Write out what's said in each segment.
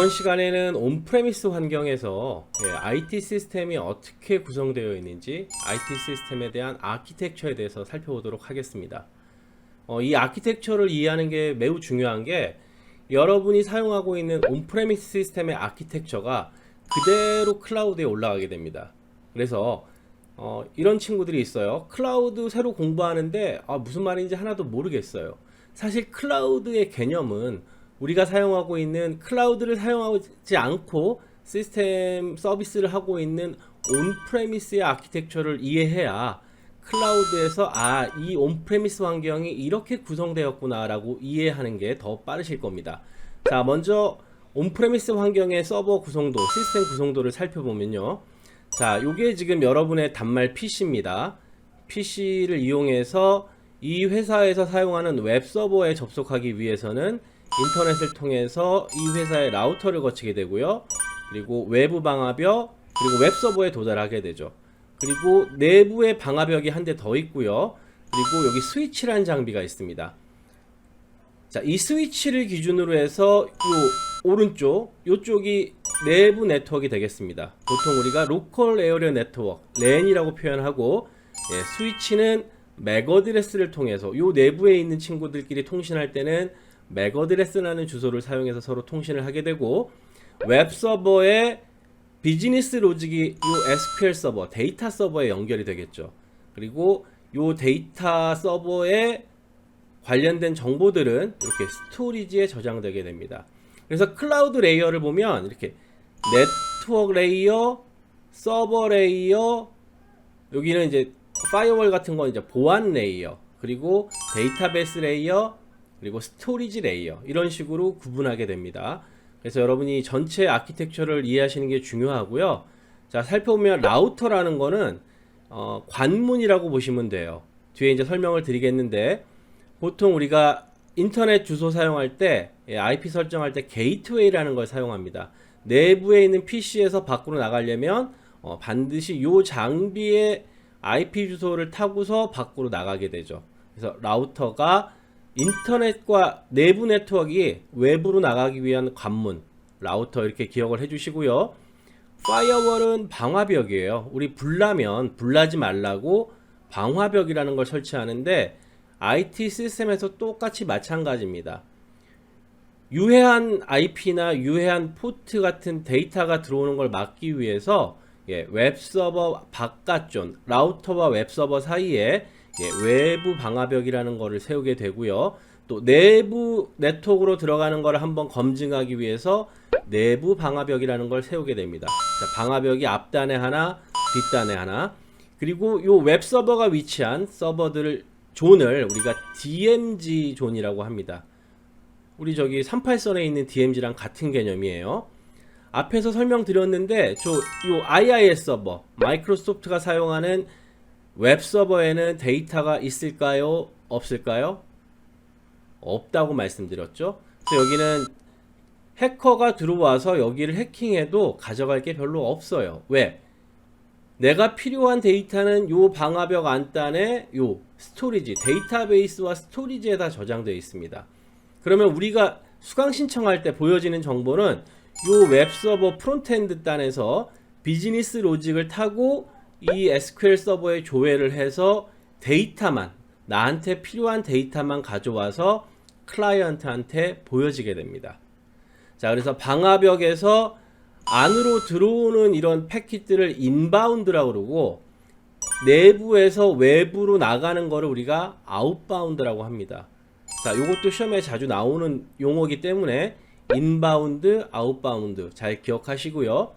이번 시간에는 온프레미스 환경에서 IT 시스템이 어떻게 구성되어 있는지, IT 시스템에 대한 아키텍처에 대해서 살펴보도록 하겠습니다. 이 아키텍처를 이해하는 게 매우 중요한 게, 여러분이 사용하고 있는 온프레미스 시스템의 아키텍처가 그대로 클라우드에 올라가게 됩니다. 그래서 이런 친구들이 있어요. 클라우드 새로 공부하는데 무슨 말인지 하나도 모르겠어요. 사실 클라우드의 개념은 우리가 사용하고 있는 클라우드를 사용하지 않고 시스템 서비스를 하고 있는 온프레미스의 아키텍처를 이해해야 클라우드에서 이 온프레미스 환경이 이렇게 구성되었구나 라고 이해하는 게 더 빠르실 겁니다. 자, 먼저 온프레미스 환경의 서버 구성도, 시스템 구성도를 살펴보면요. 자, 요게 지금 여러분의 단말 PC입니다. PC를 이용해서 이 회사에서 사용하는 웹 서버에 접속하기 위해서는 인터넷을 통해서 이 회사의 라우터를 거치게 되고요. 그리고 외부 방화벽, 그리고 웹 서버에 도달하게 되죠. 그리고 내부에 방화벽이 한 대 더 있고요. 그리고 여기 스위치라는 장비가 있습니다. 자, 이 스위치를 기준으로 해서 요 오른쪽, 요쪽이 내부 네트워크가 되겠습니다. 보통 우리가 로컬 에어리어 네트워크, 랜이라고 표현하고, 스위치는 맥 어드레스를 통해서 요 내부에 있는 친구들끼리 통신할 때는 맥 어드레스라는 주소를 사용해서 서로 통신을 하게 되고, 웹 서버의 비즈니스 로직이 요 SQL 서버, 데이터 서버에 연결이 되겠죠. 그리고 요 데이터 서버에 관련된 정보들은 이렇게 스토리지에 저장되게 됩니다. 그래서 클라우드 레이어를 보면 이렇게 네트워크 레이어, 서버 레이어, 여기는 이제 파이어월 같은 건 이제 보안 레이어, 그리고 데이터베이스 레이어, 그리고 스토리지 레이어, 이런 식으로 구분하게 됩니다. 그래서 여러분이 전체 아키텍처를 이해하시는 게 중요하고요. 자, 살펴보면 라우터라는 거는 관문이라고 보시면 돼요. 뒤에 이제 설명을 드리겠는데, 보통 우리가 인터넷 주소 사용할 때, IP 설정할 때 게이트웨이라는 걸 사용합니다. 내부에 있는 PC에서 밖으로 나가려면 반드시 이 장비의 IP 주소를 타고서 밖으로 나가게 되죠. 그래서 라우터가 인터넷과 내부 네트워크가 외부로 나가기 위한 관문, 라우터, 이렇게 기억을 해주시고요. 파이어월은 방화벽이에요. 우리 불나면 불나지 말라고 방화벽이라는 걸 설치하는데, IT 시스템에서 똑같이 마찬가지입니다. 유해한 IP나 유해한 포트 같은 데이터가 들어오는 걸 막기 위해서 웹서버 바깥쪽, 라우터와 웹서버 사이에 외부 방화벽이라는 거를 세우게 되고요. 또 내부 네트워크로 들어가는 거를 한번 검증하기 위해서 내부 방화벽이라는 걸 세우게 됩니다. 자, 방화벽이 앞단에 하나, 뒷단에 하나. 그리고 이 웹서버가 위치한 서버들을, 존을 우리가 DMZ 존이라고 합니다. 우리 저기 38선에 있는 DMZ랑 같은 개념이에요. 앞에서 설명드렸는데, 요 IIS 서버, 마이크로소프트가 사용하는 웹 서버에는 데이터가 있을까요? 없을까요? 없다고 말씀드렸죠. 그래서 여기는 해커가 들어와서 여기를 해킹해도 가져갈 게 별로 없어요. 왜? 내가 필요한 데이터는 요 방화벽 안단에 요 스토리지, 데이터베이스와 스토리지에 다 저장되어 있습니다. 그러면 우리가 수강 신청할 때 보여지는 정보는 요 웹서버 프론트엔드 단에서 비즈니스 로직을 타고 이 SQL 서버에 조회를 해서 데이터만, 나한테 필요한 데이터만 가져와서 클라이언트한테 보여지게 됩니다. 자, 그래서 방화벽에서 안으로 들어오는 이런 패킷들을 인바운드라고 그러고, 내부에서 외부로 나가는 거를 우리가 아웃바운드라고 합니다. 자, 요것도 시험에 자주 나오는 용어이기 때문에 인바운드, 아웃바운드 잘 기억하시고요.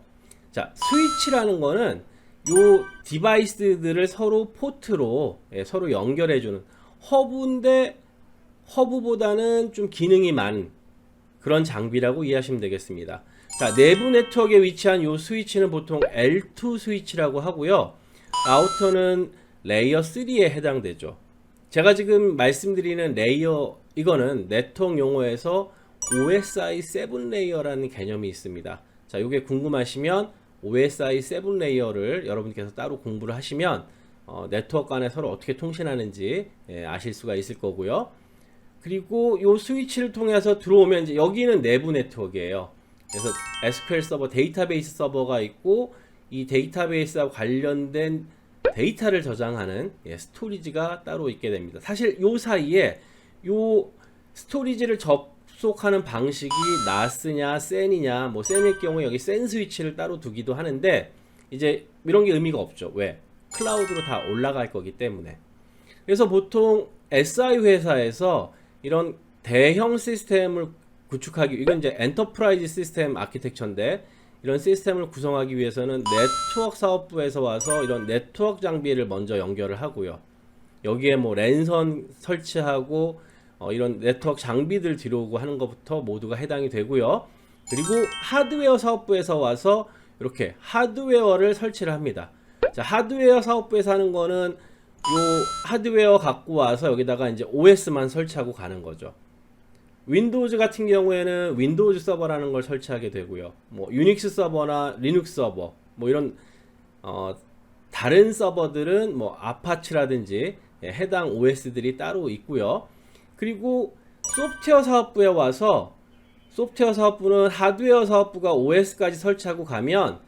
자, 스위치라는 거는 요 디바이스들을 서로 포트로 서로 연결해주는 허브인데, 허브보다는 좀 기능이 많은 그런 장비라고 이해하시면 되겠습니다. 자, 내부 네트워크에 위치한 요 스위치는 보통 L2 스위치라고 하고요. 라우터는 레이어 3에 해당되죠. 제가 지금 말씀드리는 레이어, 이거는 네트워크 용어에서 OSI 7 레이어라는 개념이 있습니다. 자, 요게 궁금하시면 OSI 7 레이어를 여러분께서 따로 공부를 하시면 네트워크 간에 서로 어떻게 통신하는지 아실 수가 있을 거고요. 그리고 요 스위치를 통해서 들어오면 이제 여기는 내부 네트워크예요. 그래서 SQL 서버 데이터베이스 서버가 있고 이 데이터베이스와 관련된 데이터를 저장하는 스토리지가 따로 있게 됩니다. 사실 요 사이에 요 스토리지를 접속하는 방식이 NAS냐 SAN이냐, 뭐 SAN일 경우에 여기 SAN 스위치를 따로 두기도 하는데 이제 이런 게 의미가 없죠. 왜? 클라우드로 다 올라갈 거기 때문에. 그래서 보통 SI 회사에서 이런 대형 시스템을 구축하기, 이건 이제 엔터프라이즈 시스템 아키텍처인데 이런 시스템을 구성하기 위해서는 네트워크 사업부에서 와서 이런 네트워크 장비를 먼저 연결을 하고요. 여기에 뭐 랜선 설치하고 이런 네트워크 장비들 들여오고 하는 것부터 모두가 해당이 되고요. 그리고 하드웨어 사업부에서 와서 이렇게 하드웨어를 설치를 합니다. 자, 하드웨어 사업부에서 하는 거는 요 하드웨어 갖고 와서 여기다가 이제 OS만 설치하고 가는 거죠. 윈도우즈 같은 경우에는 윈도우즈 서버라는 걸 설치하게 되고요. 뭐 유닉스 서버나 리눅스 서버, 뭐 이런 다른 서버들은 뭐 아파치라든지 해당 OS들이 따로 있고요. 그리고 소프트웨어 사업부에 와서 소프트웨어 사업부는 하드웨어 사업부가 OS까지 설치하고 가면 요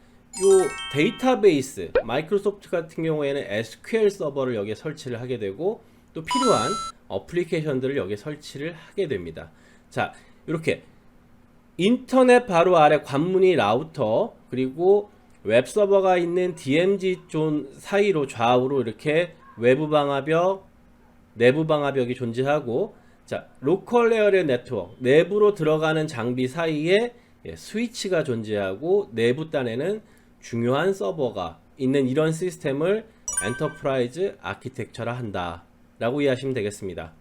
데이터베이스, 마이크로소프트 같은 경우에는 SQL 서버를 여기에 설치를 하게 되고 또 필요한 어플리케이션들을 여기에 설치를 하게 됩니다. 자, 이렇게 인터넷 바로 아래 관문이 라우터, 그리고 웹 서버가 있는 DMZ 존 사이로 좌우로 이렇게 외부 방화벽, 내부 방화벽이 존재하고, 자, 로컬 에어리어 네트워크, 내부로 들어가는 장비 사이에 스위치가 존재하고 내부 단에는 중요한 서버가 있는 이런 시스템을 엔터프라이즈 아키텍처라 한다 라고 이해하시면 되겠습니다.